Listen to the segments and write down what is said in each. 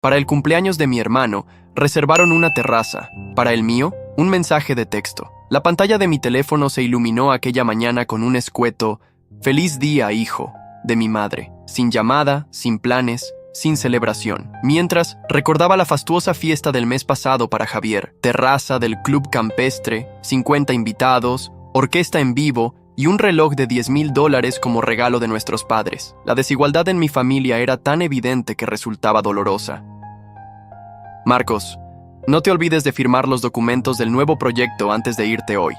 Para el cumpleaños de mi hermano, reservaron una terraza. Para el mío, un mensaje de texto. La pantalla de mi teléfono se iluminó aquella mañana con un escueto «Feliz día, hijo», de mi madre, sin llamada, sin planes, sin celebración. Mientras, recordaba la fastuosa fiesta del mes pasado para Javier, terraza del club campestre, 50 invitados, orquesta en vivo y un reloj de $10,000 como regalo de nuestros padres. La desigualdad en mi familia era tan evidente que resultaba dolorosa. Marcos, no te olvides de firmar los documentos del nuevo proyecto antes de irte hoy.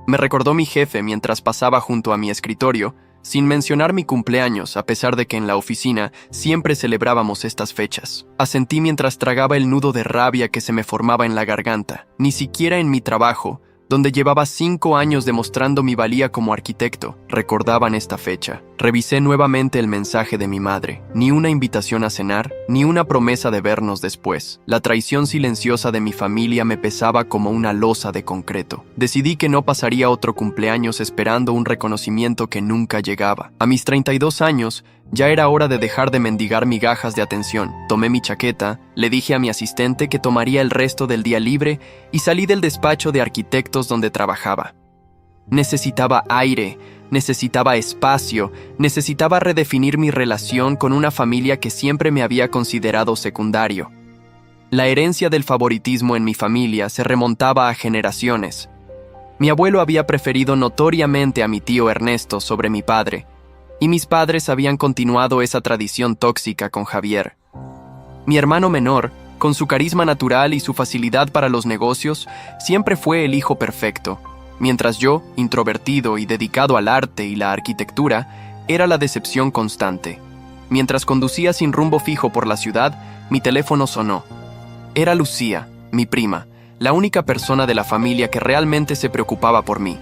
Me recordó mi jefe mientras pasaba junto a mi escritorio, sin mencionar mi cumpleaños, a pesar de que en la oficina siempre celebrábamos estas fechas. Asentí mientras tragaba el nudo de rabia que se me formaba en la garganta. Ni siquiera en mi trabajo, donde llevaba 5 años demostrando mi valía como arquitecto, recordaban esta fecha. Revisé nuevamente el mensaje de mi madre. Ni una invitación a cenar, ni una promesa de vernos después. La traición silenciosa de mi familia me pesaba como una losa de concreto. Decidí que no pasaría otro cumpleaños esperando un reconocimiento que nunca llegaba. A mis 32 años, ya era hora de dejar de mendigar migajas de atención. Tomé mi chaqueta, le dije a mi asistente que tomaría el resto del día libre y salí del despacho de arquitectos donde trabajaba. Necesitaba aire, necesitaba espacio, necesitaba redefinir mi relación con una familia que siempre me había considerado secundario. La herencia del favoritismo en mi familia se remontaba a generaciones. Mi abuelo había preferido notoriamente a mi tío Ernesto sobre mi padre, y mis padres habían continuado esa tradición tóxica con Javier. Mi hermano menor, con su carisma natural y su facilidad para los negocios, siempre fue el hijo perfecto, mientras yo, introvertido y dedicado al arte y la arquitectura, era la decepción constante. Mientras conducía sin rumbo fijo por la ciudad, mi teléfono sonó. Era Lucía, mi prima, la única persona de la familia que realmente se preocupaba por mí.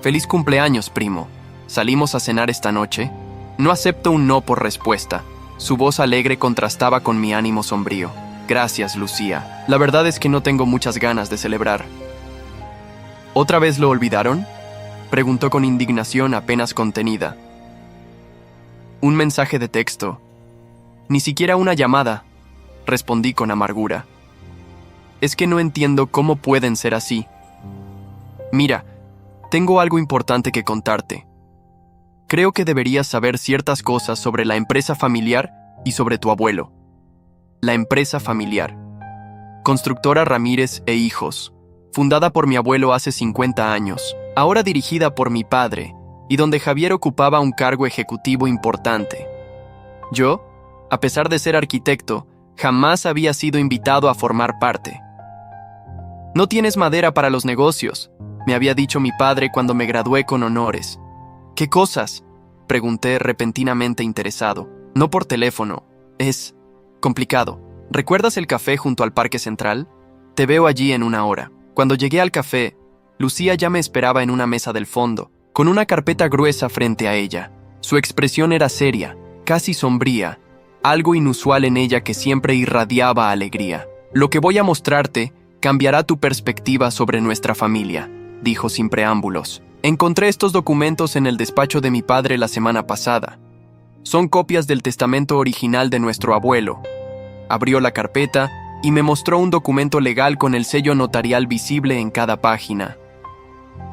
«Feliz cumpleaños, primo. ¿Salimos a cenar esta noche?» No acepto un no por respuesta. Su voz alegre contrastaba con mi ánimo sombrío. «Gracias, Lucía. La verdad es que no tengo muchas ganas de celebrar». «¿Otra vez lo olvidaron?», preguntó con indignación apenas contenida. «Un mensaje de texto. Ni siquiera una llamada», respondí con amargura. «Es que no entiendo cómo pueden ser así. Mira, tengo algo importante que contarte. Creo que deberías saber ciertas cosas sobre la empresa familiar y sobre tu abuelo». La empresa familiar. Constructora Ramírez e Hijos, fundada por mi abuelo hace 50 años, ahora dirigida por mi padre, y donde Javier ocupaba un cargo ejecutivo importante. Yo, a pesar de ser arquitecto, jamás había sido invitado a formar parte. «No tienes madera para los negocios», me había dicho mi padre cuando me gradué con honores. «¿Qué cosas?», pregunté repentinamente interesado. «No por teléfono. Es complicado. ¿Recuerdas el café junto al Parque Central? Te veo allí en 1 hora». Cuando llegué al café, Lucía ya me esperaba en una mesa del fondo, con una carpeta gruesa frente a ella. Su expresión era seria, casi sombría, algo inusual en ella que siempre irradiaba alegría. «Lo que voy a mostrarte cambiará tu perspectiva sobre nuestra familia», dijo sin preámbulos. «Encontré estos documentos en el despacho de mi padre la semana pasada. Son copias del testamento original de nuestro abuelo». Abrió la carpeta y me mostró un documento legal con el sello notarial visible en cada página.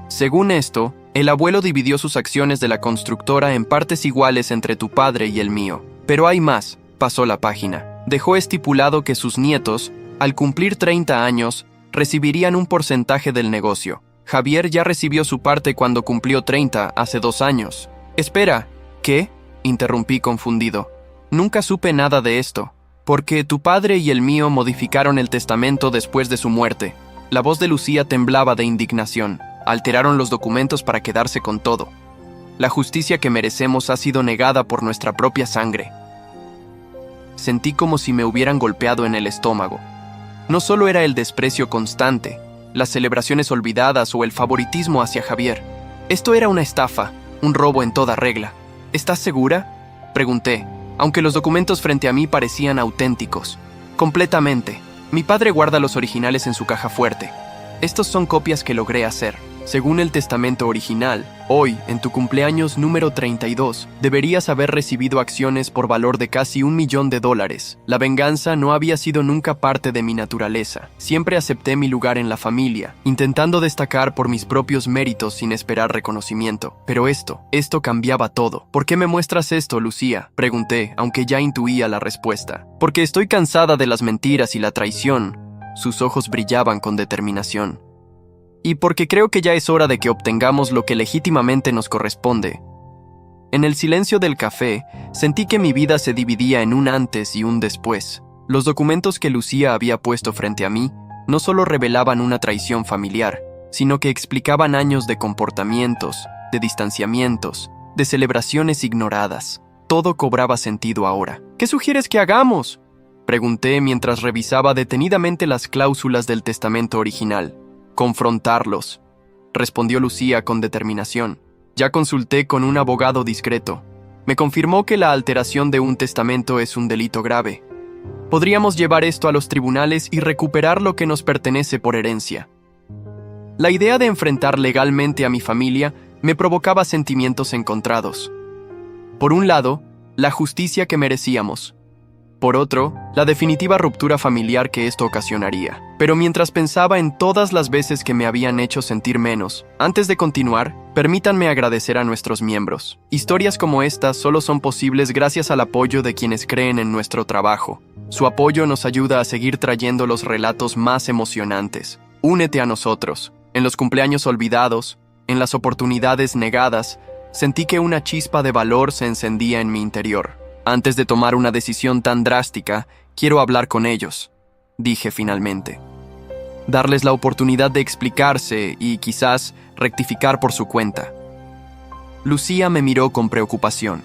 «Según esto, el abuelo dividió sus acciones de la constructora en partes iguales entre tu padre y el mío. Pero hay más», pasó la página. «Dejó estipulado que sus nietos, al cumplir 30 años, recibirían un porcentaje del negocio. Javier ya recibió su parte cuando cumplió 30 hace 2 años. «Espera, ¿qué?», interrumpí confundido. «Nunca supe nada de esto». «Porque tu padre y el mío modificaron el testamento después de su muerte». La voz de Lucía temblaba de indignación. «Alteraron los documentos para quedarse con todo. La justicia que merecemos ha sido negada por nuestra propia sangre». Sentí como si me hubieran golpeado en el estómago. No solo era el desprecio constante, las celebraciones olvidadas o el favoritismo hacia Javier. Esto era una estafa, un robo en toda regla. «¿Estás segura?», pregunté, aunque los documentos frente a mí parecían auténticos. «Completamente. Mi padre guarda los originales en su caja fuerte. Estos son copias que logré hacer». Según el testamento original, hoy, en tu cumpleaños número 32, deberías haber recibido acciones por valor de casi $1 millón. La venganza no había sido nunca parte de mi naturaleza. Siempre acepté mi lugar en la familia, intentando destacar por mis propios méritos sin esperar reconocimiento. Pero esto cambiaba todo. ¿Por qué me muestras esto, Lucía?, pregunté, aunque ya intuía la respuesta. Porque estoy cansada de las mentiras y la traición. Sus ojos brillaban con determinación. Y porque creo que ya es hora de que obtengamos lo que legítimamente nos corresponde. En el silencio del café, sentí que mi vida se dividía en un antes y un después. Los documentos que Lucía había puesto frente a mí no solo revelaban una traición familiar, sino que explicaban años de comportamientos, de distanciamientos, de celebraciones ignoradas. Todo cobraba sentido ahora. ¿Qué sugieres que hagamos?, pregunté mientras revisaba detenidamente las cláusulas del testamento original. Confrontarlos, respondió Lucía con determinación. Ya consulté con un abogado discreto. Me confirmó que la alteración de un testamento es un delito grave. Podríamos llevar esto a los tribunales y recuperar lo que nos pertenece por herencia. La idea de enfrentar legalmente a mi familia me provocaba sentimientos encontrados. Por un lado, la justicia que merecíamos. Por otro, la definitiva ruptura familiar que esto ocasionaría. Pero mientras pensaba en todas las veces que me habían hecho sentir menos, antes de continuar, permítanme agradecer a nuestros miembros. Historias como estas solo son posibles gracias al apoyo de quienes creen en nuestro trabajo. Su apoyo nos ayuda a seguir trayendo los relatos más emocionantes. Únete a nosotros. En los cumpleaños olvidados, en las oportunidades negadas, sentí que una chispa de valor se encendía en mi interior. Antes de tomar una decisión tan drástica, quiero hablar con ellos, dije finalmente. Darles la oportunidad de explicarse y, quizás, rectificar por su cuenta. Lucía me miró con preocupación.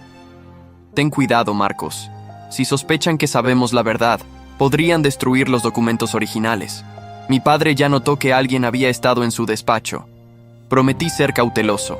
Ten cuidado, Marcos. Si sospechan que sabemos la verdad, podrían destruir los documentos originales. Mi padre ya notó que alguien había estado en su despacho. Prometí ser cauteloso.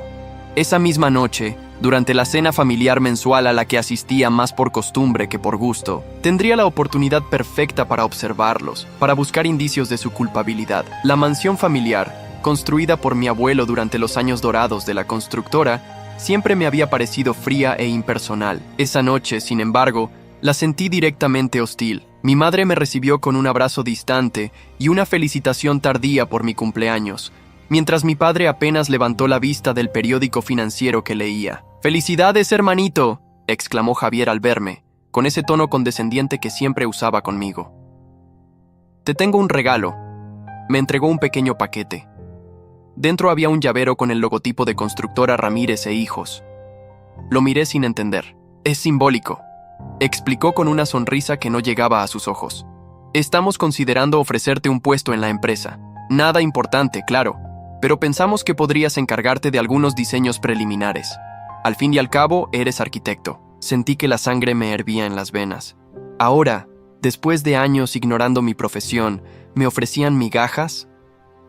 Esa misma noche, durante la cena familiar mensual a la que asistía más por costumbre que por gusto, tendría la oportunidad perfecta para observarlos, para buscar indicios de su culpabilidad. La mansión familiar, construida por mi abuelo durante los años dorados de la constructora, siempre me había parecido fría e impersonal. Esa noche, sin embargo, la sentí directamente hostil. Mi madre me recibió con un abrazo distante y una felicitación tardía por mi cumpleaños, mientras mi padre apenas levantó la vista del periódico financiero que leía. «¡Felicidades, hermanito!», exclamó Javier al verme, con ese tono condescendiente que siempre usaba conmigo. «Te tengo un regalo». Me entregó un pequeño paquete. Dentro había un llavero con el logotipo de Constructora Ramírez e Hijos. Lo miré sin entender. «Es simbólico», explicó con una sonrisa que no llegaba a sus ojos. «Estamos considerando ofrecerte un puesto en la empresa. Nada importante, claro, pero pensamos que podrías encargarte de algunos diseños preliminares. Al fin y al cabo, eres arquitecto». Sentí que la sangre me hervía en las venas. Ahora, después de años ignorando mi profesión, ¿me ofrecían migajas?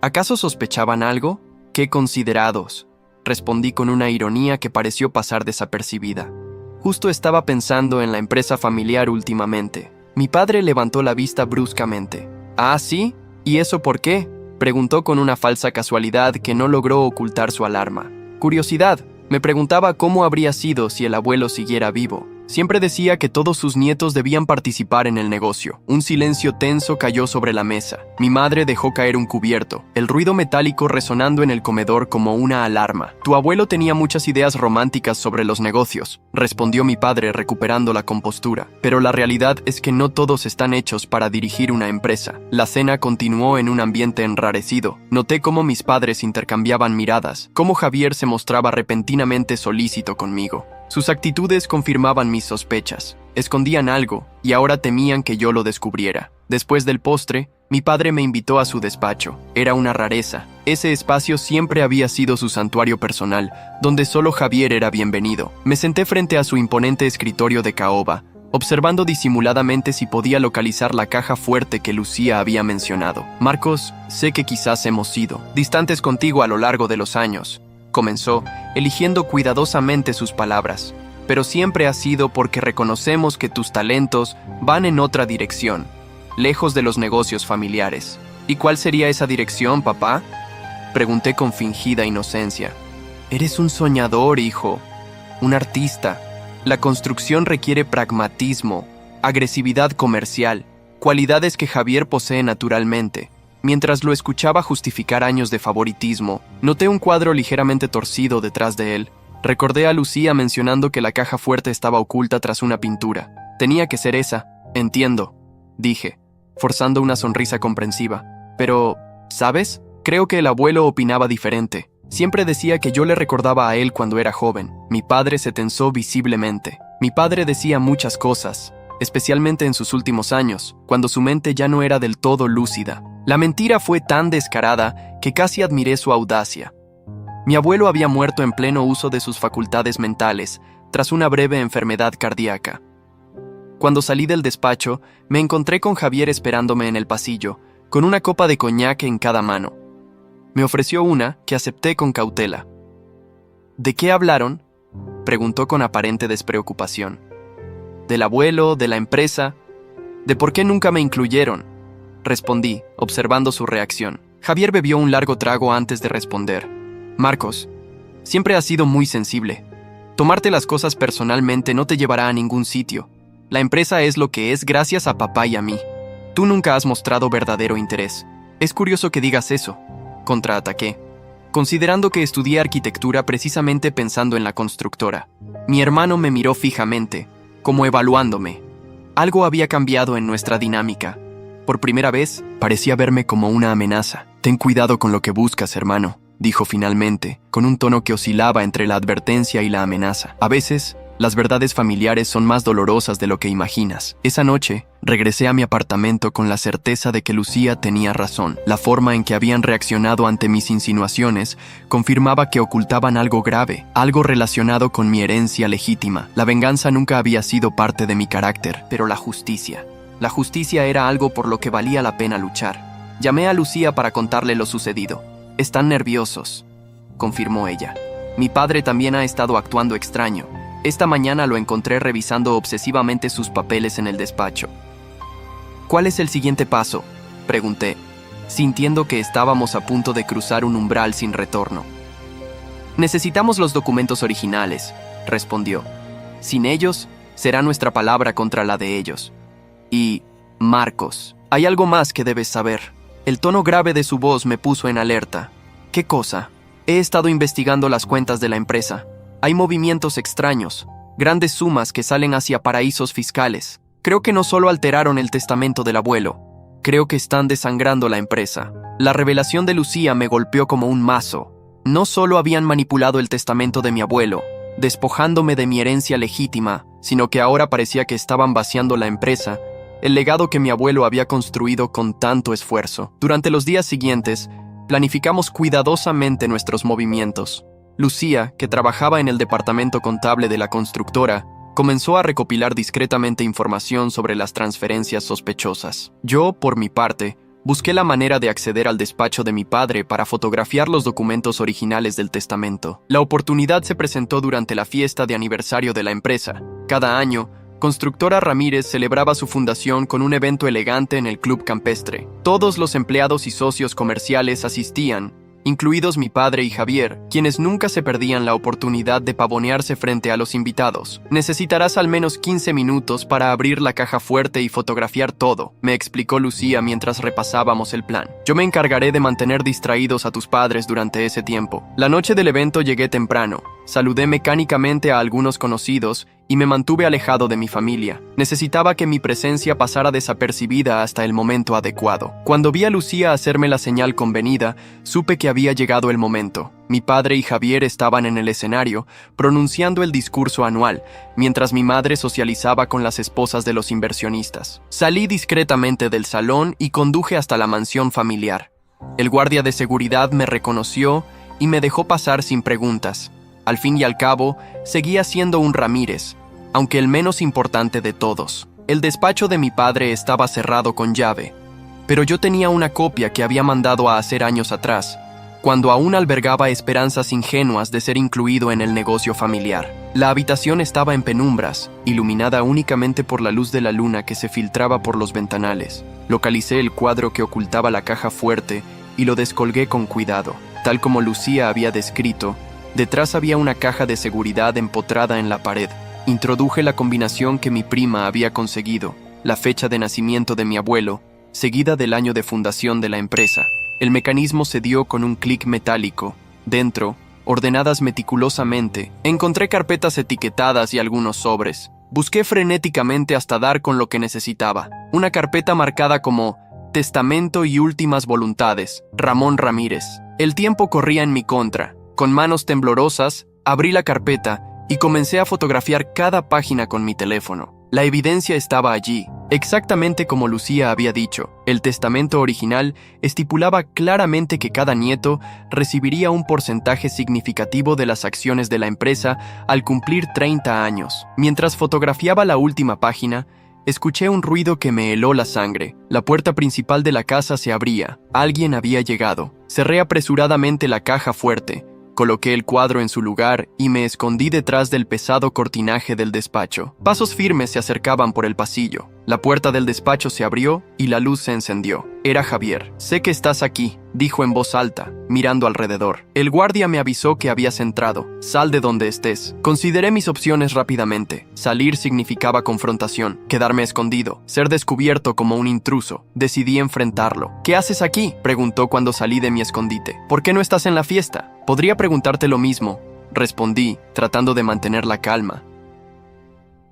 ¿Acaso sospechaban algo? ¡Qué considerados!, respondí con una ironía que pareció pasar desapercibida. Justo estaba pensando en la empresa familiar últimamente. Mi padre levantó la vista bruscamente. «¿Ah, sí? ¿Y eso por qué?», preguntó con una falsa casualidad que no logró ocultar su alarma. Curiosidad. Me preguntaba cómo habría sido si el abuelo siguiera vivo. Siempre decía que todos sus nietos debían participar en el negocio. Un silencio tenso cayó sobre la mesa. Mi madre dejó caer un cubierto, el ruido metálico resonando en el comedor como una alarma. «Tu abuelo tenía muchas ideas románticas sobre los negocios», respondió mi padre recuperando la compostura. «Pero la realidad es que no todos están hechos para dirigir una empresa». La cena continuó en un ambiente enrarecido. Noté cómo mis padres intercambiaban miradas, cómo Javier se mostraba repentinamente solícito conmigo. Sus actitudes confirmaban mis sospechas. Escondían algo, y ahora temían que yo lo descubriera. Después del postre, mi padre me invitó a su despacho. Era una rareza. Ese espacio siempre había sido su santuario personal, donde solo Javier era bienvenido. Me senté frente a su imponente escritorio de caoba, observando disimuladamente si podía localizar la caja fuerte que Lucía había mencionado. «Marcos, sé que quizás hemos sido distantes contigo a lo largo de los años», comenzó, eligiendo cuidadosamente sus palabras. «Pero siempre ha sido porque reconocemos que tus talentos van en otra dirección, lejos de los negocios familiares». «¿Y cuál sería esa dirección, papá?», Pregunté con fingida inocencia. Eres un soñador, hijo. Un artista. La construcción requiere pragmatismo, agresividad comercial, cualidades que Javier posee naturalmente. Mientras lo escuchaba justificar años de favoritismo, noté un cuadro ligeramente torcido detrás de él. Recordé a Lucía mencionando que la caja fuerte estaba oculta tras una pintura. Tenía que ser esa. Entiendo, dije, forzando una sonrisa comprensiva. Pero, ¿sabes? Creo que el abuelo opinaba diferente. Siempre decía que yo le recordaba a él cuando era joven. Mi padre se tensó visiblemente. Mi padre decía muchas cosas, especialmente en sus últimos años, cuando su mente ya no era del todo lúcida. La mentira fue tan descarada que casi admiré su audacia. Mi abuelo había muerto en pleno uso de sus facultades mentales, tras una breve enfermedad cardíaca. Cuando salí del despacho, me encontré con Javier esperándome en el pasillo, con una copa de coñac en cada mano. Me ofreció una, que acepté con cautela. ¿De qué hablaron?, preguntó con aparente despreocupación. ¿Del abuelo, de la empresa? ¿De por qué nunca me incluyeron?, respondí, observando su reacción. Javier bebió un largo trago antes de responder. Marcos, siempre has sido muy sensible. Tomarte las cosas personalmente no te llevará a ningún sitio. La empresa es lo que es gracias a papá y a mí. Tú nunca has mostrado verdadero interés. Es curioso que digas eso, contraataqué, considerando que estudié arquitectura precisamente pensando en la constructora. Mi hermano me miró fijamente, como evaluándome. Algo había cambiado en nuestra dinámica. Por primera vez, parecía verme como una amenaza. Ten cuidado con lo que buscas, hermano, dijo finalmente, con un tono que oscilaba entre la advertencia y la amenaza. A veces, las verdades familiares son más dolorosas de lo que imaginas. Esa noche, regresé a mi apartamento con la certeza de que Lucía tenía razón. La forma en que habían reaccionado ante mis insinuaciones confirmaba que ocultaban algo grave, algo relacionado con mi herencia legítima. La venganza nunca había sido parte de mi carácter, pero la justicia era algo por lo que valía la pena luchar. Llamé a Lucía para contarle lo sucedido. Están nerviosos, confirmó ella. Mi padre también ha estado actuando extraño. Esta mañana lo encontré revisando obsesivamente sus papeles en el despacho. ¿Cuál es el siguiente paso?, pregunté, sintiendo que estábamos a punto de cruzar un umbral sin retorno. Necesitamos los documentos originales, respondió. Sin ellos, será nuestra palabra contra la de ellos. Y, Marcos, hay algo más que debes saber. El tono grave de su voz me puso en alerta. ¿Qué cosa? He estado investigando las cuentas de la empresa. Hay movimientos extraños, grandes sumas que salen hacia paraísos fiscales. Creo que no solo alteraron el testamento del abuelo, creo que están desangrando la empresa. La revelación de Lucía me golpeó como un mazo. No solo habían manipulado el testamento de mi abuelo, despojándome de mi herencia legítima, sino que ahora parecía que estaban vaciando la empresa, el legado que mi abuelo había construido con tanto esfuerzo. Durante los días siguientes, planificamos cuidadosamente nuestros movimientos. Lucía, que trabajaba en el departamento contable de la constructora, comenzó a recopilar discretamente información sobre las transferencias sospechosas. Yo, por mi parte, busqué la manera de acceder al despacho de mi padre para fotografiar los documentos originales del testamento. La oportunidad se presentó durante la fiesta de aniversario de la empresa. Cada año, Constructora Ramírez celebraba su fundación con un evento elegante en el Club Campestre. Todos los empleados y socios comerciales asistían, incluidos mi padre y Javier, quienes nunca se perdían la oportunidad de pavonearse frente a los invitados. Necesitarás al menos 15 minutos para abrir la caja fuerte y fotografiar todo, me explicó Lucía mientras repasábamos el plan. Yo me encargaré de mantener distraídos a tus padres durante ese tiempo. La noche del evento llegué temprano, saludé mecánicamente a algunos conocidos y me mantuve alejado de mi familia. Necesitaba que mi presencia pasara desapercibida hasta el momento adecuado. Cuando vi a Lucía hacerme la señal convenida, supe que había llegado el momento. Mi padre y Javier estaban en el escenario, pronunciando el discurso anual, mientras mi madre socializaba con las esposas de los inversionistas. Salí discretamente del salón y conduje hasta la mansión familiar. El guardia de seguridad me reconoció y me dejó pasar sin preguntas. Al fin y al cabo, seguía siendo un Ramírez, aunque el menos importante de todos. El despacho de mi padre estaba cerrado con llave, pero yo tenía una copia que había mandado a hacer años atrás, cuando aún albergaba esperanzas ingenuas de ser incluido en el negocio familiar. La habitación estaba en penumbras, iluminada únicamente por la luz de la luna que se filtraba por los ventanales. Localicé el cuadro que ocultaba la caja fuerte y lo descolgué con cuidado. Tal como Lucía había descrito, detrás había una caja de seguridad empotrada en la pared. Introduje la combinación que mi prima había conseguido, la fecha de nacimiento de mi abuelo, seguida del año de fundación de la empresa. El mecanismo se dio con un clic metálico. Dentro, ordenadas meticulosamente, encontré carpetas etiquetadas y algunos sobres. Busqué frenéticamente hasta dar con lo que necesitaba. Una carpeta marcada como Testamento y últimas voluntades, Ramón Ramírez. El tiempo corría en mi contra. Con manos temblorosas, abrí la carpeta y comencé a fotografiar cada página con mi teléfono. La evidencia estaba allí, exactamente como Lucía había dicho. El testamento original estipulaba claramente que cada nieto recibiría un porcentaje significativo de las acciones de la empresa al cumplir 30 años. Mientras fotografiaba la última página, escuché un ruido que me heló la sangre. La puerta principal de la casa se abría. Alguien había llegado. Cerré apresuradamente la caja fuerte. Coloqué el cuadro en su lugar y me escondí detrás del pesado cortinaje del despacho. Pasos firmes se acercaban por el pasillo. La puerta del despacho se abrió y la luz se encendió. Era Javier. «Sé que estás aquí», dijo en voz alta, mirando alrededor. «El guardia me avisó que habías entrado. Sal de donde estés». Consideré mis opciones rápidamente. Salir significaba confrontación, quedarme escondido, ser descubierto como un intruso. Decidí enfrentarlo. «¿Qué haces aquí?», preguntó cuando salí de mi escondite. «¿Por qué no estás en la fiesta?» «Podría preguntarte lo mismo», respondí, tratando de mantener la calma.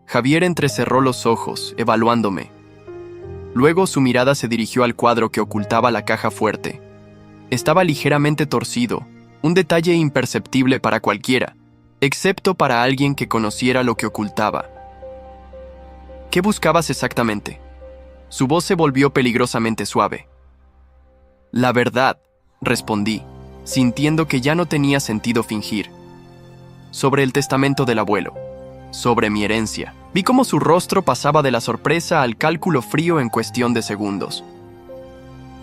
Javier entrecerró los ojos, evaluándome. Luego su mirada se dirigió al cuadro que ocultaba la caja fuerte. Estaba ligeramente torcido, un detalle imperceptible para cualquiera, excepto para alguien que conociera lo que ocultaba. «¿Qué buscabas exactamente?». Su voz se volvió peligrosamente suave. «La verdad», respondí, sintiendo que ya no tenía sentido fingir. «Sobre el testamento del abuelo. Sobre mi herencia». Vi cómo su rostro pasaba de la sorpresa al cálculo frío en cuestión de segundos.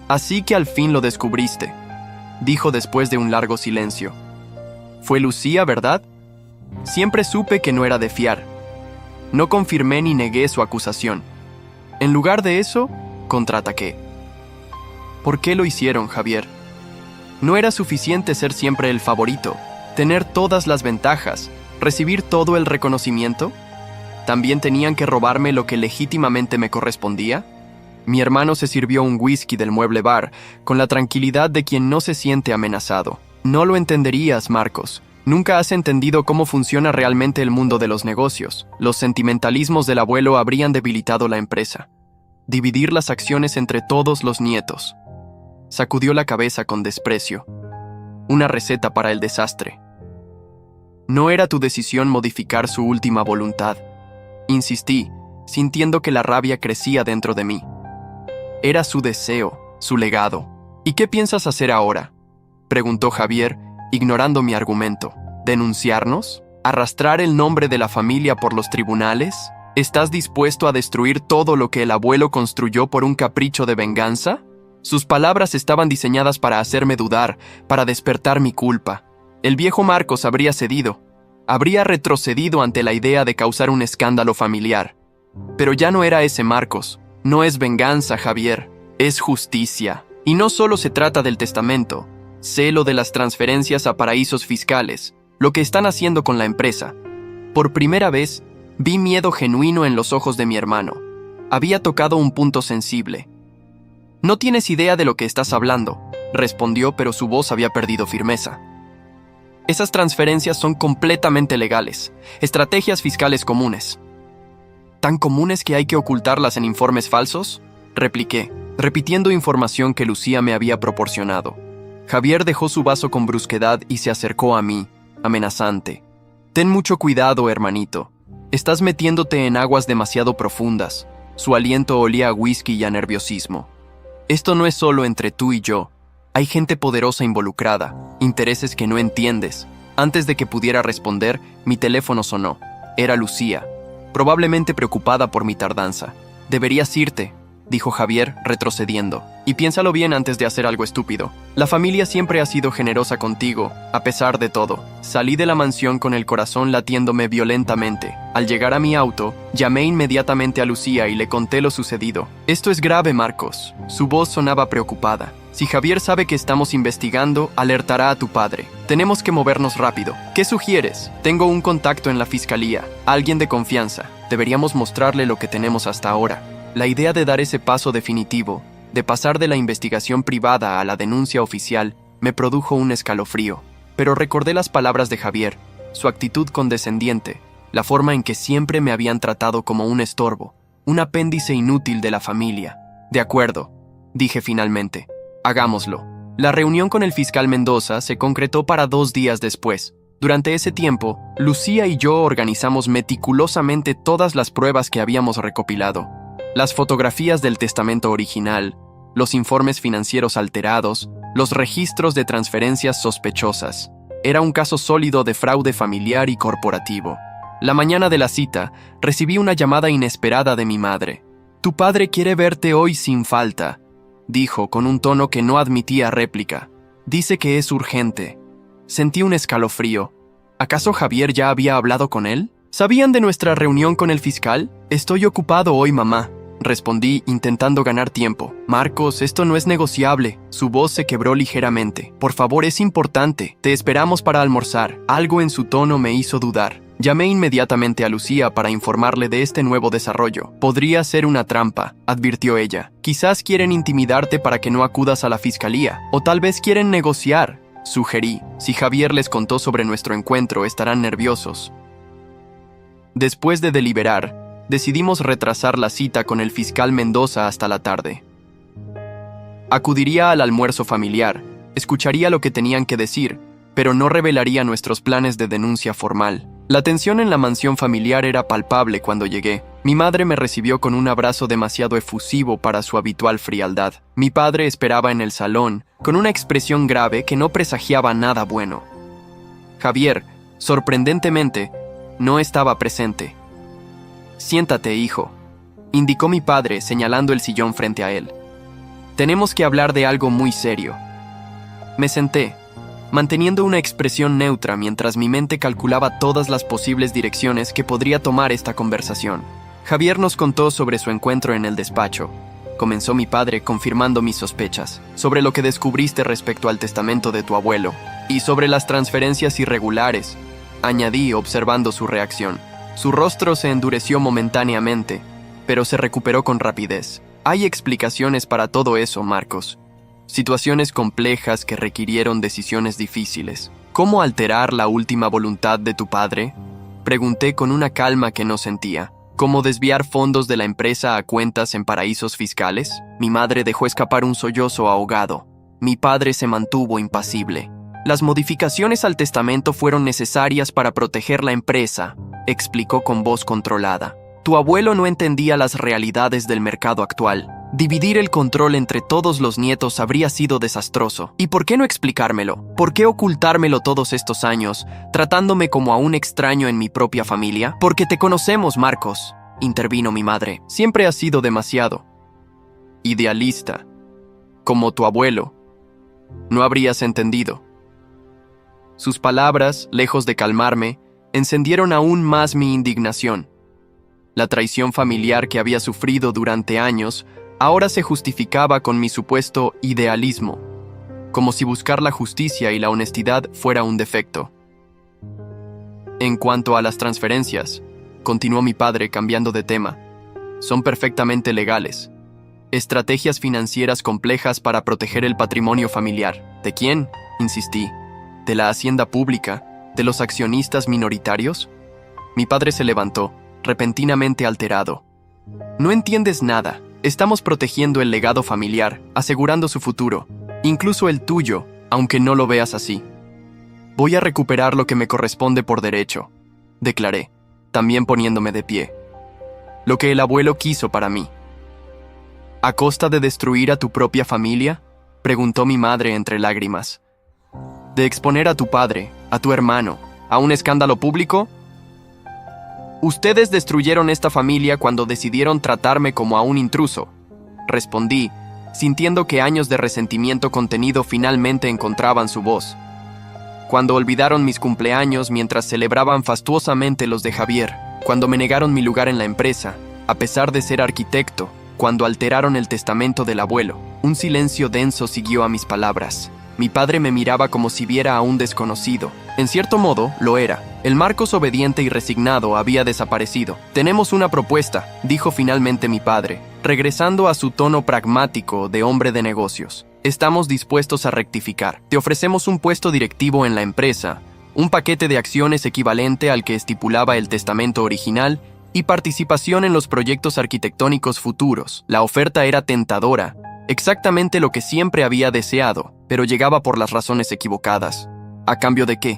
«Así que al fin lo descubriste», dijo después de un largo silencio. «Fue Lucía, ¿verdad? Siempre supe que no era de fiar». No confirmé ni negué su acusación. En lugar de eso, contraataqué. «¿Por qué lo hicieron, Javier? No era suficiente ser siempre el favorito, tener todas las ventajas, recibir todo el reconocimiento. ¿También tenían que robarme lo que legítimamente me correspondía?» Mi hermano se sirvió un whisky del mueble bar, con la tranquilidad de quien no se siente amenazado. «No lo entenderías, Marcos. Nunca has entendido cómo funciona realmente el mundo de los negocios. Los sentimentalismos del abuelo habrían debilitado la empresa. Dividir las acciones entre todos los nietos». Sacudió la cabeza con desprecio. «Una receta para el desastre». «No era tu decisión modificar su última voluntad», insistí, sintiendo que la rabia crecía dentro de mí. «Era su deseo, su legado». «¿Y qué piensas hacer ahora?», preguntó Javier, ignorando mi argumento. «¿Denunciarnos? ¿Arrastrar el nombre de la familia por los tribunales? ¿Estás dispuesto a destruir todo lo que el abuelo construyó por un capricho de venganza?». Sus palabras estaban diseñadas para hacerme dudar, para despertar mi culpa. El viejo Marcos habría cedido. Habría retrocedido ante la idea de causar un escándalo familiar. Pero ya no era ese Marcos. No es venganza, Javier. Es justicia. Y no solo se trata del testamento. Sé lo de las transferencias a paraísos fiscales, lo que están haciendo con la empresa. Por primera vez, vi miedo genuino en los ojos de mi hermano. Había tocado un punto sensible. «No tienes idea de lo que estás hablando», respondió, pero su voz había perdido firmeza. «Esas transferencias son completamente legales, estrategias fiscales comunes». «¿Tan comunes que hay que ocultarlas en informes falsos?», repliqué, repitiendo información que Lucía me había proporcionado. Javier dejó su vaso con brusquedad y se acercó a mí, amenazante. «Ten mucho cuidado, hermanito. Estás metiéndote en aguas demasiado profundas». Su aliento olía a whisky y a nerviosismo. «Esto no es solo entre tú y yo. Hay gente poderosa involucrada, intereses que no entiendes». Antes de que pudiera responder, mi teléfono sonó. Era Lucía, probablemente preocupada por mi tardanza. «Deberías irte», dijo Javier, retrocediendo. Y piénsalo bien antes de hacer algo estúpido. La familia siempre ha sido generosa contigo, a pesar de todo. Salí de la mansión con el corazón latiéndome violentamente. Al llegar a mi auto, llamé inmediatamente a Lucía y le conté lo sucedido. Esto es grave, Marcos. Su voz sonaba preocupada. Si Javier sabe que estamos investigando, alertará a tu padre. Tenemos que movernos rápido. ¿Qué sugieres? Tengo un contacto en la fiscalía, alguien de confianza. Deberíamos mostrarle lo que tenemos hasta ahora. La idea de dar ese paso definitivo, de pasar de la investigación privada a la denuncia oficial, me produjo un escalofrío. Pero recordé las palabras de Javier, su actitud condescendiente, la forma en que siempre me habían tratado como un estorbo, un apéndice inútil de la familia. De acuerdo, dije finalmente, hagámoslo. La reunión con el fiscal Mendoza se concretó para 2 días después. Durante ese tiempo, Lucía y yo organizamos meticulosamente todas las pruebas que habíamos recopilado. Las fotografías del testamento original, los informes financieros alterados, los registros de transferencias sospechosas. Era un caso sólido de fraude familiar y corporativo. La mañana de la cita, recibí una llamada inesperada de mi madre. «Tu padre quiere verte hoy sin falta», dijo con un tono que no admitía réplica. «Dice que es urgente». Sentí un escalofrío. ¿Acaso Javier ya había hablado con él? ¿Sabían de nuestra reunión con el fiscal? «Estoy ocupado hoy, mamá», respondí intentando ganar tiempo. «Marcos, esto no es negociable». Su voz se quebró ligeramente. «Por favor, es importante. Te esperamos para almorzar». Algo en su tono me hizo dudar. Llamé inmediatamente a Lucía para informarle de este nuevo desarrollo. «Podría ser una trampa», advirtió ella. «Quizás quieren intimidarte para que no acudas a la fiscalía. O tal vez quieren negociar», sugerí. «Si Javier les contó sobre nuestro encuentro, estarán nerviosos». Después de deliberar, decidimos retrasar la cita con el fiscal Mendoza hasta la tarde. Acudiría al almuerzo familiar, escucharía lo que tenían que decir, pero no revelaría nuestros planes de denuncia formal. La tensión en la mansión familiar era palpable cuando llegué. Mi madre me recibió con un abrazo demasiado efusivo para su habitual frialdad. Mi padre esperaba en el salón, con una expresión grave que no presagiaba nada bueno. Javier, sorprendentemente, no estaba presente. «Siéntate, hijo», indicó mi padre señalando el sillón frente a él. «Tenemos que hablar de algo muy serio». Me senté, manteniendo una expresión neutra mientras mi mente calculaba todas las posibles direcciones que podría tomar esta conversación. «Javier nos contó sobre su encuentro en el despacho», comenzó mi padre confirmando mis sospechas, «sobre lo que descubriste respecto al testamento de tu abuelo, y sobre las transferencias irregulares», añadí observando su reacción. Su rostro se endureció momentáneamente, pero se recuperó con rapidez. «Hay explicaciones para todo eso, Marcos. Situaciones complejas que requirieron decisiones difíciles. ¿Cómo alterar la última voluntad de tu padre?», pregunté con una calma que no sentía. «¿Cómo desviar fondos de la empresa a cuentas en paraísos fiscales?». Mi madre dejó escapar un sollozo ahogado. Mi padre se mantuvo impasible. «Las modificaciones al testamento fueron necesarias para proteger la empresa», explicó con voz controlada. «Tu abuelo no entendía las realidades del mercado actual. Dividir el control entre todos los nietos habría sido desastroso. ¿Y por qué no explicármelo? ¿Por qué ocultármelo todos estos años, tratándome como a un extraño en mi propia familia? Porque te conocemos, Marcos», intervino mi madre. «Siempre has sido demasiado idealista, como tu abuelo. No habrías entendido». Sus palabras, lejos de calmarme, encendieron aún más mi indignación. La traición familiar que había sufrido durante años ahora se justificaba con mi supuesto idealismo, como si buscar la justicia y la honestidad fuera un defecto. «En cuanto a las transferencias», continuó mi padre cambiando de tema, «son perfectamente legales. Estrategias financieras complejas para proteger el patrimonio familiar». «¿De quién?», insistí. «¿De la hacienda pública? ¿De los accionistas minoritarios?». Mi padre se levantó, repentinamente alterado. «No entiendes nada. Estamos protegiendo el legado familiar, asegurando su futuro, incluso el tuyo, aunque no lo veas así. Voy a recuperar lo que me corresponde por derecho», declaré, también poniéndome de pie. «Lo que el abuelo quiso para mí». «¿A costa de destruir a tu propia familia?», preguntó mi madre entre lágrimas. «¿De exponer a tu padre, a tu hermano, a un escándalo público?». «Ustedes destruyeron esta familia cuando decidieron tratarme como a un intruso», respondí, sintiendo que años de resentimiento contenido finalmente encontraban su voz. Cuando olvidaron mis cumpleaños mientras celebraban fastuosamente los de Javier, cuando me negaron mi lugar en la empresa, a pesar de ser arquitecto, cuando alteraron el testamento del abuelo, un silencio denso siguió a mis palabras. Mi padre me miraba como si viera a un desconocido. En cierto modo, lo era. El Marcos obediente y resignado había desaparecido. «Tenemos una propuesta», dijo finalmente mi padre, regresando a su tono pragmático de hombre de negocios. «Estamos dispuestos a rectificar. Te ofrecemos un puesto directivo en la empresa, un paquete de acciones equivalente al que estipulaba el testamento original y participación en los proyectos arquitectónicos futuros». La oferta era tentadora, exactamente lo que siempre había deseado, pero llegaba por las razones equivocadas. ¿A cambio de qué?,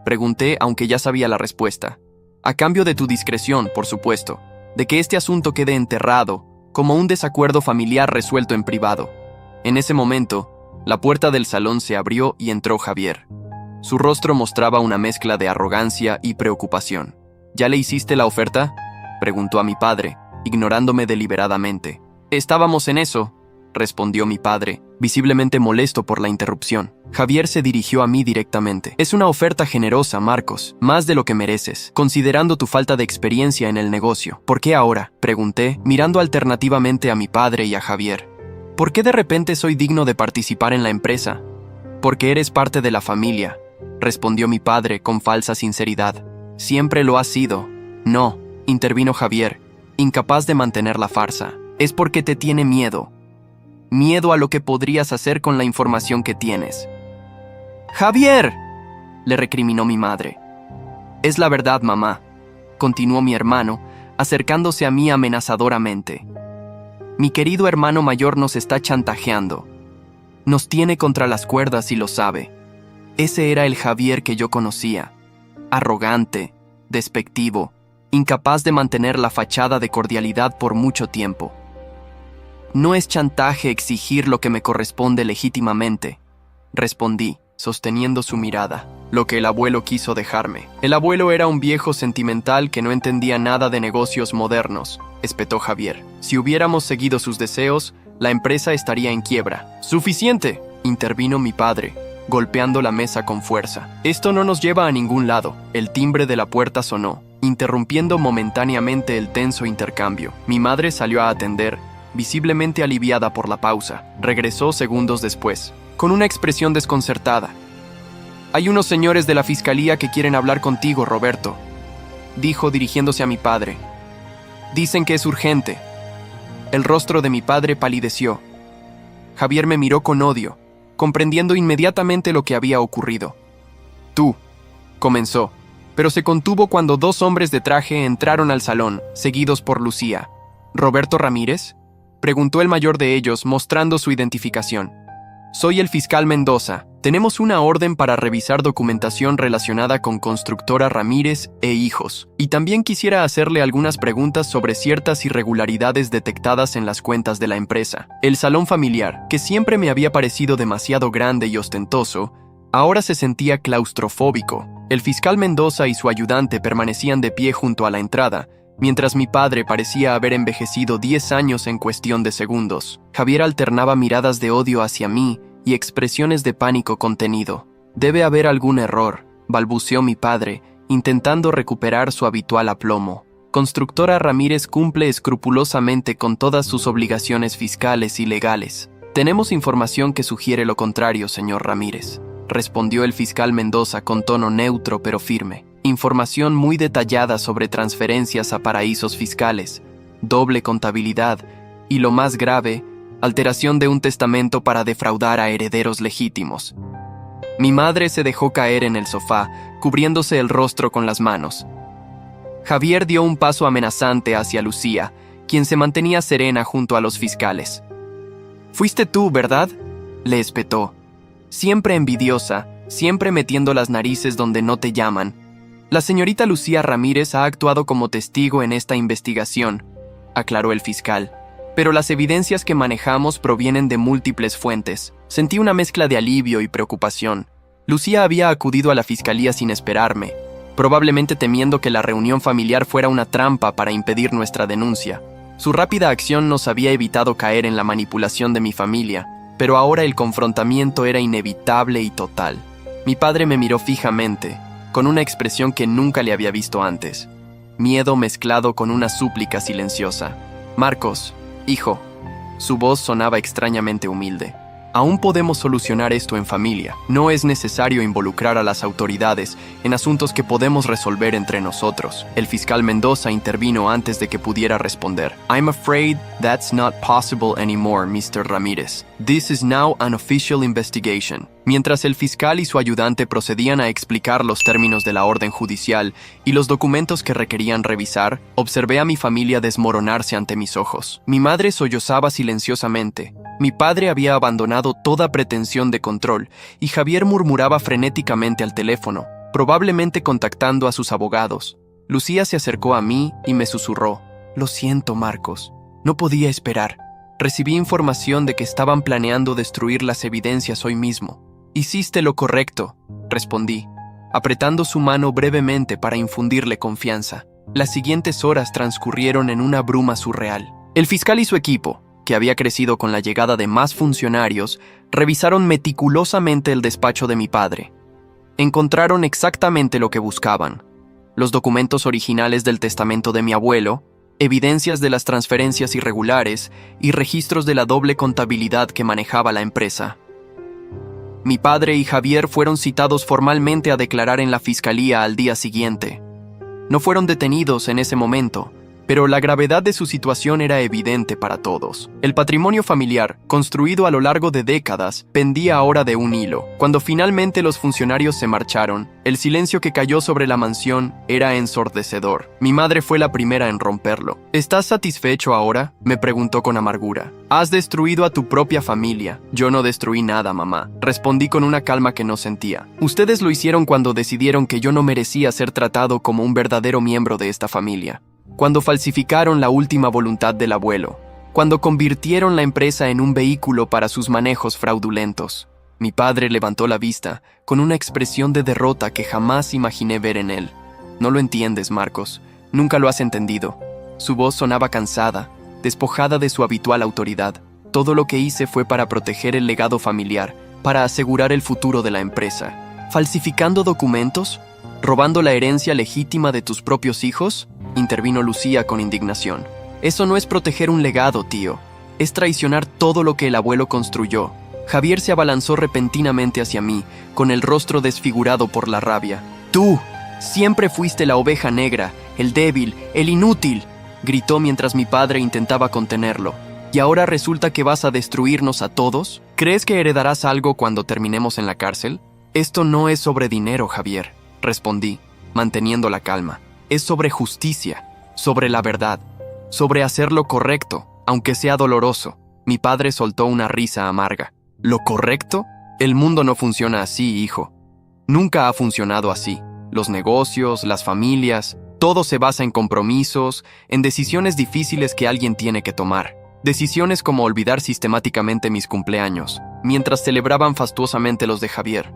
pregunté, aunque ya sabía la respuesta. A cambio de tu discreción, por supuesto, de que este asunto quede enterrado, como un desacuerdo familiar resuelto en privado. En ese momento, la puerta del salón se abrió y entró Javier. Su rostro mostraba una mezcla de arrogancia y preocupación. ¿Ya le hiciste la oferta?, preguntó a mi padre, ignorándome deliberadamente. «Estábamos en eso», respondió mi padre, visiblemente molesto por la interrupción. Javier se dirigió a mí directamente. «Es una oferta generosa, Marcos, más de lo que mereces, considerando tu falta de experiencia en el negocio». «¿Por qué ahora?», pregunté, mirando alternativamente a mi padre y a Javier. «¿Por qué de repente soy digno de participar en la empresa?». «Porque eres parte de la familia», respondió mi padre con falsa sinceridad. «Siempre lo has sido». «No», intervino Javier, incapaz de mantener la farsa. «Es porque te tiene miedo. Miedo a lo que podrías hacer con la información que tienes». «¡Javier!», le recriminó mi madre. «Es la verdad, mamá», continuó mi hermano, acercándose a mí amenazadoramente. «Mi querido hermano mayor nos está chantajeando. Nos tiene contra las cuerdas y lo sabe. Ese era el Javier que yo conocía. Arrogante, despectivo, incapaz de mantener la fachada de cordialidad por mucho tiempo. No es chantaje exigir lo que me corresponde legítimamente», respondí, sosteniendo su mirada. «Lo que el abuelo quiso dejarme». «El abuelo era un viejo sentimental que no entendía nada de negocios modernos», espetó Javier. «Si hubiéramos seguido sus deseos, la empresa estaría en quiebra». «¡Suficiente!», intervino mi padre, golpeando la mesa con fuerza. «Esto no nos lleva a ningún lado». El timbre de la puerta sonó, interrumpiendo momentáneamente el tenso intercambio. Mi madre salió a atender, visiblemente aliviada por la pausa. Regresó segundos después, con una expresión desconcertada. «Hay unos señores de la fiscalía que quieren hablar contigo, Roberto», dijo dirigiéndose a mi padre. «Dicen que es urgente». El rostro de mi padre palideció. Javier me miró con odio, comprendiendo inmediatamente lo que había ocurrido. «Tú», comenzó, pero se contuvo cuando dos hombres de traje entraron al salón, seguidos por Lucía. «¿Roberto Ramírez?», preguntó el mayor de ellos, mostrando su identificación. «Soy el fiscal Mendoza. Tenemos una orden para revisar documentación relacionada con Constructora Ramírez e Hijos, y también quisiera hacerle algunas preguntas sobre ciertas irregularidades detectadas en las cuentas de la empresa». El salón familiar, que siempre me había parecido demasiado grande y ostentoso, ahora se sentía claustrofóbico. El fiscal Mendoza y su ayudante permanecían de pie junto a la entrada, mientras mi padre parecía haber envejecido 10 años en cuestión de segundos. Javier alternaba miradas de odio hacia mí y expresiones de pánico contenido. «Debe haber algún error», balbuceó mi padre, intentando recuperar su habitual aplomo. «Constructora Ramírez cumple escrupulosamente con todas sus obligaciones fiscales y legales. Tenemos información que sugiere lo contrario, señor Ramírez», respondió el fiscal Mendoza con tono neutro pero firme. «Información muy detallada sobre transferencias a paraísos fiscales, doble contabilidad y, lo más grave, alteración de un testamento para defraudar a herederos legítimos». Mi madre se dejó caer en el sofá, cubriéndose el rostro con las manos. Javier dio un paso amenazante hacia Lucía, quien se mantenía serena junto a los fiscales. «Fuiste tú, ¿verdad?», le espetó. «Siempre envidiosa, siempre metiendo las narices donde no te llaman. La señorita Lucía Ramírez ha actuado como testigo en esta investigación», aclaró el fiscal. «Pero las evidencias que manejamos provienen de múltiples fuentes». Sentí una mezcla de alivio y preocupación. Lucía había acudido a la fiscalía sin esperarme, probablemente temiendo que la reunión familiar fuera una trampa para impedir nuestra denuncia. Su rápida acción nos había evitado caer en la manipulación de mi familia, pero ahora el confrontamiento era inevitable y total. Mi padre me miró fijamente, con una expresión que nunca le había visto antes. Miedo mezclado con una súplica silenciosa. «Marcos, hijo». Su voz sonaba extrañamente humilde. «Aún podemos solucionar esto en familia. No es necesario involucrar a las autoridades en asuntos que podemos resolver entre nosotros». El fiscal Mendoza intervino antes de que pudiera responder. «I'm afraid that's not possible anymore, Mr. Ramírez. This is now an official investigation». Mientras el fiscal y su ayudante procedían a explicar los términos de la orden judicial y los documentos que requerían revisar, observé a mi familia desmoronarse ante mis ojos. Mi madre sollozaba silenciosamente. Mi padre había abandonado toda pretensión de control y Javier murmuraba frenéticamente al teléfono, probablemente contactando a sus abogados. Lucía se acercó a mí y me susurró: «Lo siento, Marcos. No podía esperar. Recibí información de que estaban planeando destruir las evidencias hoy mismo». «Hiciste lo correcto», respondí, apretando su mano brevemente para infundirle confianza. Las siguientes horas transcurrieron en una bruma surreal. El fiscal y su equipo, que había crecido con la llegada de más funcionarios, revisaron meticulosamente el despacho de mi padre. Encontraron exactamente lo que buscaban: los documentos originales del testamento de mi abuelo, evidencias de las transferencias irregulares y registros de la doble contabilidad que manejaba la empresa. Mi padre y Javier fueron citados formalmente a declarar en la fiscalía al día siguiente. No fueron detenidos en ese momento, pero la gravedad de su situación era evidente para todos. El patrimonio familiar, construido a lo largo de décadas, pendía ahora de un hilo. Cuando finalmente los funcionarios se marcharon, el silencio que cayó sobre la mansión era ensordecedor. Mi madre fue la primera en romperlo. «¿Estás satisfecho ahora?», me preguntó con amargura. «Has destruido a tu propia familia». «Yo no destruí nada, mamá», respondí con una calma que no sentía. «Ustedes lo hicieron cuando decidieron que yo no merecía ser tratado como un verdadero miembro de esta familia. Cuando falsificaron la última voluntad del abuelo, cuando convirtieron la empresa en un vehículo para sus manejos fraudulentos». Mi padre levantó la vista, con una expresión de derrota que jamás imaginé ver en él. «No lo entiendes, Marcos. Nunca lo has entendido». Su voz sonaba cansada, despojada de su habitual autoridad. «Todo lo que hice fue para proteger el legado familiar, para asegurar el futuro de la empresa. ¿Falsificando documentos? ¿Robando la herencia legítima de tus propios hijos?», intervino Lucía con indignación. «Eso no es proteger un legado, tío. Es traicionar todo lo que el abuelo construyó». Javier se abalanzó repentinamente hacia mí, con el rostro desfigurado por la rabia. «Tú siempre fuiste la oveja negra, el débil, el inútil», gritó mientras mi padre intentaba contenerlo. «¿Y ahora resulta que vas a destruirnos a todos? ¿Crees que heredarás algo cuando terminemos en la cárcel?». «Esto no es sobre dinero, Javier», respondí, manteniendo la calma. «Es sobre justicia, sobre la verdad, sobre hacer lo correcto, aunque sea doloroso». Mi padre soltó una risa amarga. «¿Lo correcto? El mundo no funciona así, hijo. Nunca ha funcionado así. Los negocios, las familias, todo se basa en compromisos, en decisiones difíciles que alguien tiene que tomar. Decisiones como olvidar sistemáticamente mis cumpleaños, mientras celebraban fastuosamente los de Javier»,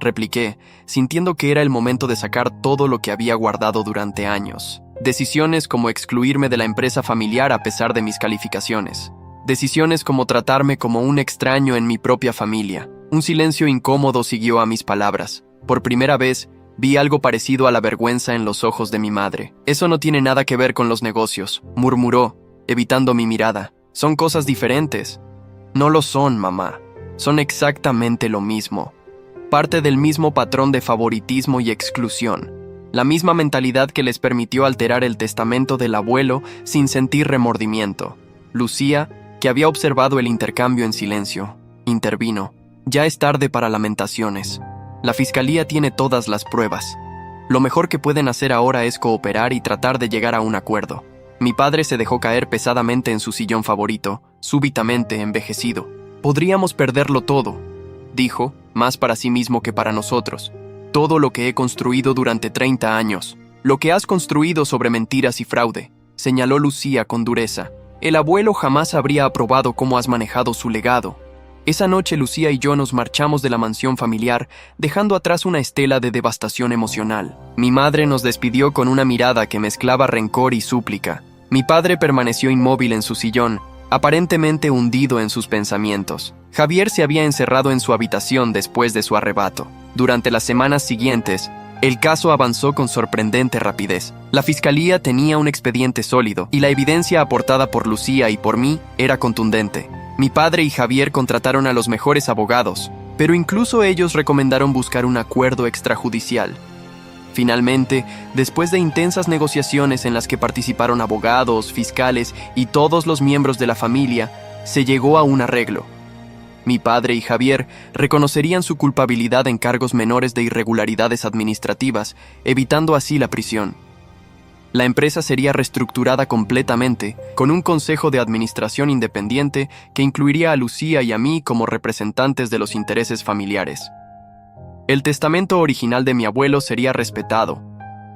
repliqué, sintiendo que era el momento de sacar todo lo que había guardado durante años. Decisiones como excluirme de la empresa familiar a pesar de mis calificaciones. Decisiones como tratarme como un extraño en mi propia familia. Un silencio incómodo siguió a mis palabras. Por primera vez, vi algo parecido a la vergüenza en los ojos de mi madre. «Eso no tiene nada que ver con los negocios», murmuró, evitando mi mirada. «Son cosas diferentes». «No lo son, mamá. Son exactamente lo mismo. Parte del mismo patrón de favoritismo y exclusión. La misma mentalidad que les permitió alterar el testamento del abuelo sin sentir remordimiento». Lucía, que había observado el intercambio en silencio, intervino. «Ya es tarde para lamentaciones. La fiscalía tiene todas las pruebas. Lo mejor que pueden hacer ahora es cooperar y tratar de llegar a un acuerdo». Mi padre se dejó caer pesadamente en su sillón favorito, súbitamente envejecido. «Podríamos perderlo todo», dijo, más para sí mismo que para nosotros. «Todo lo que he construido durante 30 años. Lo que has construido sobre mentiras y fraude», señaló Lucía con dureza. «El abuelo jamás habría aprobado cómo has manejado su legado». Esa noche Lucía y yo nos marchamos de la mansión familiar, dejando atrás una estela de devastación emocional. Mi madre nos despidió con una mirada que mezclaba rencor y súplica. Mi padre permaneció inmóvil en su sillón, aparentemente hundido en sus pensamientos. Javier se había encerrado en su habitación después de su arrebato. Durante las semanas siguientes, el caso avanzó con sorprendente rapidez. La fiscalía tenía un expediente sólido y la evidencia aportada por Lucía y por mí era contundente. Mi padre y Javier contrataron a los mejores abogados, pero incluso ellos recomendaron buscar un acuerdo extrajudicial. Finalmente, después de intensas negociaciones en las que participaron abogados, fiscales y todos los miembros de la familia, se llegó a un arreglo. Mi padre y Javier reconocerían su culpabilidad en cargos menores de irregularidades administrativas, evitando así la prisión. La empresa sería reestructurada completamente, con un consejo de administración independiente que incluiría a Lucía y a mí como representantes de los intereses familiares. El testamento original de mi abuelo sería respetado,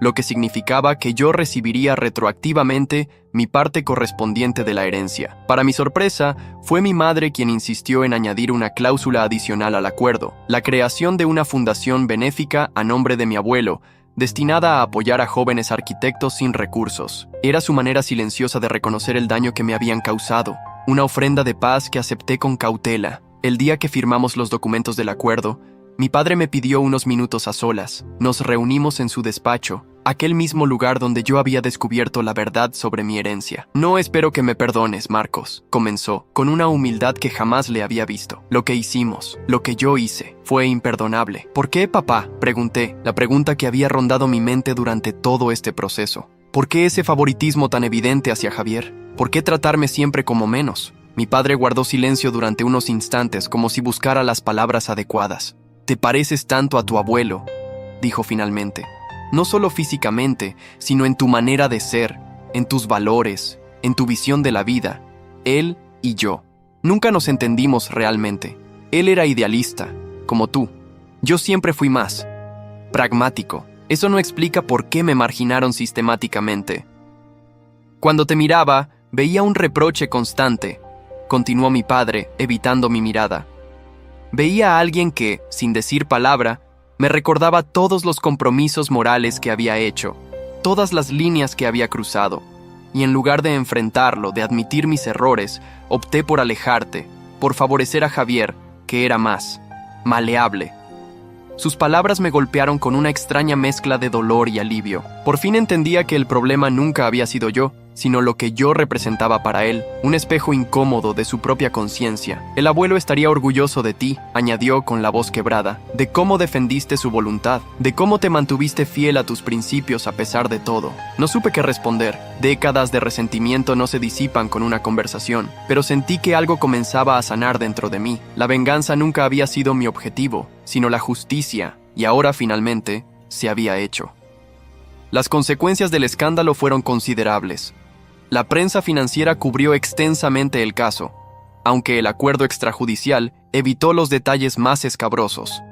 lo que significaba que yo recibiría retroactivamente mi parte correspondiente de la herencia. Para mi sorpresa, fue mi madre quien insistió en añadir una cláusula adicional al acuerdo, la creación de una fundación benéfica a nombre de mi abuelo, destinada a apoyar a jóvenes arquitectos sin recursos. Era su manera silenciosa de reconocer el daño que me habían causado, una ofrenda de paz que acepté con cautela. El día que firmamos los documentos del acuerdo, mi padre me pidió unos minutos a solas. Nos reunimos en su despacho, aquel mismo lugar donde yo había descubierto la verdad sobre mi herencia. No espero que me perdones, Marcos, comenzó, con una humildad que jamás le había visto. Lo que hicimos, lo que yo hice, fue imperdonable. ¿Por qué, papá?, pregunté, la pregunta que había rondado mi mente durante todo este proceso. ¿Por qué ese favoritismo tan evidente hacia Javier? ¿Por qué tratarme siempre como menos? Mi padre guardó silencio durante unos instantes, como si buscara las palabras adecuadas. «Te pareces tanto a tu abuelo», dijo finalmente. «No solo físicamente, sino en tu manera de ser, en tus valores, en tu visión de la vida. Él y yo. Nunca nos entendimos realmente. Él era idealista, como tú. Yo siempre fui más pragmático. Eso no explica por qué me marginaron sistemáticamente. Cuando te miraba, veía un reproche constante», continuó mi padre, evitando mi mirada. Veía a alguien que, sin decir palabra, me recordaba todos los compromisos morales que había hecho, todas las líneas que había cruzado, y en lugar de enfrentarlo, de admitir mis errores, opté por alejarte, por favorecer a Javier, que era más maleable. Sus palabras me golpearon con una extraña mezcla de dolor y alivio. Por fin entendía que el problema nunca había sido yo, sino lo que yo representaba para él, un espejo incómodo de su propia conciencia. «El abuelo estaría orgulloso de ti», añadió con la voz quebrada, «de cómo defendiste su voluntad, de cómo te mantuviste fiel a tus principios a pesar de todo». No supe qué responder. Décadas de resentimiento no se disipan con una conversación, pero sentí que algo comenzaba a sanar dentro de mí. La venganza nunca había sido mi objetivo, sino la justicia, y ahora finalmente se había hecho. Las consecuencias del escándalo fueron considerables. La prensa financiera cubrió extensamente el caso, aunque el acuerdo extrajudicial evitó los detalles más escabrosos.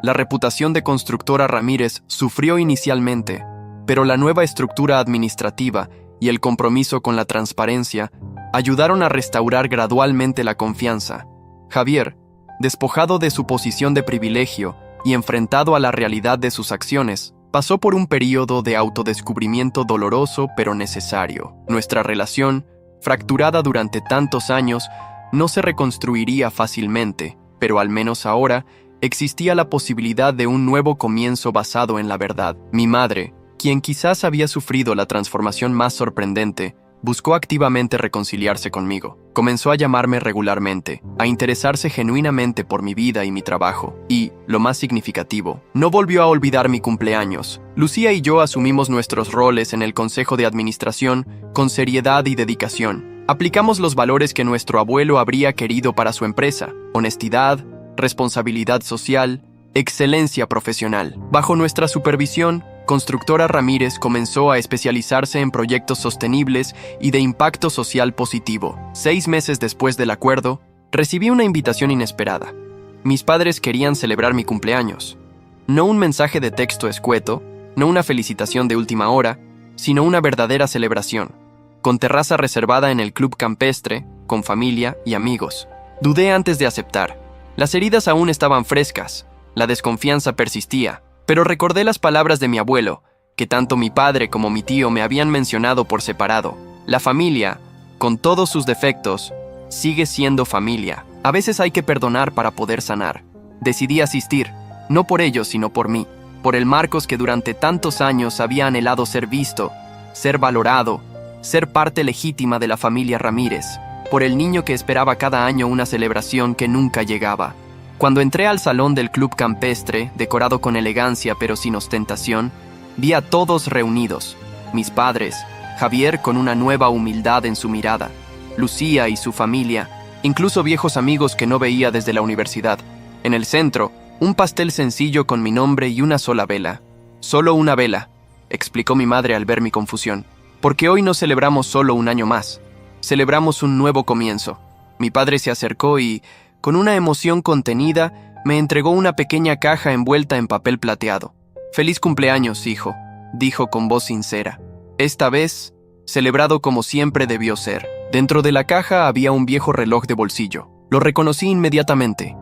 La reputación de Constructora Ramírez sufrió inicialmente, pero la nueva estructura administrativa y el compromiso con la transparencia ayudaron a restaurar gradualmente la confianza. Javier, despojado de su posición de privilegio y enfrentado a la realidad de sus acciones, pasó por un período de autodescubrimiento doloroso pero necesario. Nuestra relación, fracturada durante tantos años, no se reconstruiría fácilmente, pero al menos ahora existía la posibilidad de un nuevo comienzo basado en la verdad. Mi madre, quien quizás había sufrido la transformación más sorprendente, buscó activamente reconciliarse conmigo. Comenzó a llamarme regularmente, a interesarse genuinamente por mi vida y mi trabajo. Y, lo más significativo, no volvió a olvidar mi cumpleaños. Lucía y yo asumimos nuestros roles en el Consejo de Administración con seriedad y dedicación. Aplicamos los valores que nuestro abuelo habría querido para su empresa: honestidad, responsabilidad social, excelencia profesional. Bajo nuestra supervisión, Constructora Ramírez comenzó a especializarse en proyectos sostenibles y de impacto social positivo. 6 meses después del acuerdo, recibí una invitación inesperada. Mis padres querían celebrar mi cumpleaños. No un mensaje de texto escueto, no una felicitación de última hora, sino una verdadera celebración, con terraza reservada en el club campestre, con familia y amigos. Dudé antes de aceptar. Las heridas aún estaban frescas, la desconfianza persistía. Pero recordé las palabras de mi abuelo: que tanto mi padre como mi tío me habían mencionado por separado. La familia, con todos sus defectos, sigue siendo familia. A veces hay que perdonar para poder sanar. Decidí asistir, no por ellos, sino por mí, por el Marcos que durante tantos años había anhelado ser visto, ser valorado, ser parte legítima de la familia Ramírez, por el niño que esperaba cada año una celebración que nunca llegaba. Cuando entré al salón del club campestre, decorado con elegancia pero sin ostentación, vi a todos reunidos, mis padres, Javier con una nueva humildad en su mirada, Lucía y su familia, incluso viejos amigos que no veía desde la universidad. En el centro, un pastel sencillo con mi nombre y una sola vela. Solo una vela, explicó mi madre al ver mi confusión, porque hoy no celebramos solo un año más, celebramos un nuevo comienzo. Mi padre se acercó y, con una emoción contenida, me entregó una pequeña caja envuelta en papel plateado. «Feliz cumpleaños, hijo», dijo con voz sincera. Esta vez, celebrado como siempre debió ser. Dentro de la caja había un viejo reloj de bolsillo. Lo reconocí inmediatamente.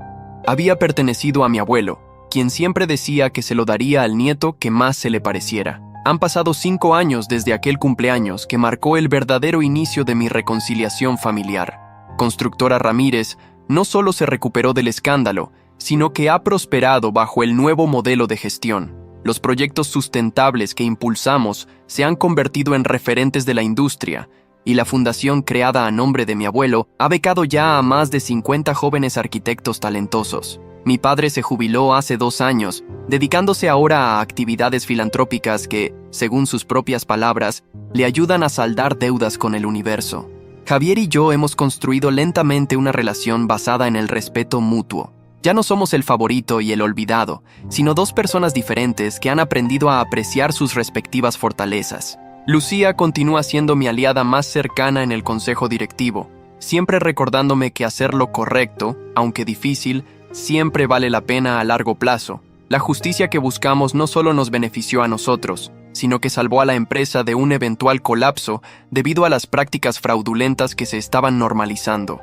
Había pertenecido a mi abuelo, quien siempre decía que se lo daría al nieto que más se le pareciera. Han pasado 5 años desde aquel cumpleaños que marcó el verdadero inicio de mi reconciliación familiar. Constructora Ramírez no solo se recuperó del escándalo, sino que ha prosperado bajo el nuevo modelo de gestión. Los proyectos sustentables que impulsamos se han convertido en referentes de la industria, y la fundación creada a nombre de mi abuelo ha becado ya a más de 50 jóvenes arquitectos talentosos. Mi padre se jubiló hace 2 años, dedicándose ahora a actividades filantrópicas que, según sus propias palabras, le ayudan a saldar deudas con el universo. Javier y yo hemos construido lentamente una relación basada en el respeto mutuo. Ya no somos el favorito y el olvidado, sino 2 personas diferentes que han aprendido a apreciar sus respectivas fortalezas. Lucía continúa siendo mi aliada más cercana en el consejo directivo, siempre recordándome que hacer lo correcto, aunque difícil, siempre vale la pena a largo plazo. La justicia que buscamos no solo nos benefició a nosotros, sino que salvó a la empresa de un eventual colapso debido a las prácticas fraudulentas que se estaban normalizando.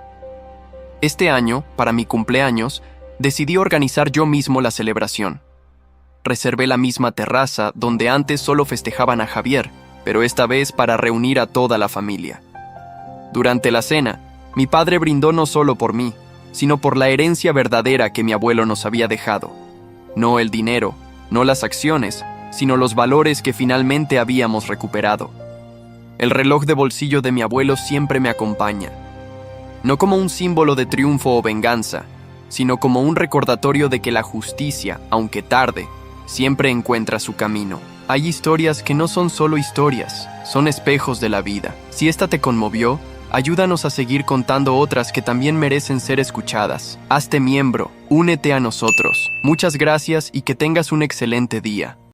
Este año, para mi cumpleaños, decidí organizar yo mismo la celebración. Reservé la misma terraza donde antes solo festejaban a Javier, pero esta vez para reunir a toda la familia. Durante la cena, mi padre brindó no solo por mí, sino por la herencia verdadera que mi abuelo nos había dejado. No el dinero, no las acciones, sino los valores que finalmente habíamos recuperado. El reloj de bolsillo de mi abuelo siempre me acompaña, no como un símbolo de triunfo o venganza, sino como un recordatorio de que la justicia, aunque tarde, siempre encuentra su camino. Hay historias que no son solo historias, son espejos de la vida. Si esta te conmovió, ayúdanos a seguir contando otras que también merecen ser escuchadas. Hazte miembro, únete a nosotros. Muchas gracias y que tengas un excelente día.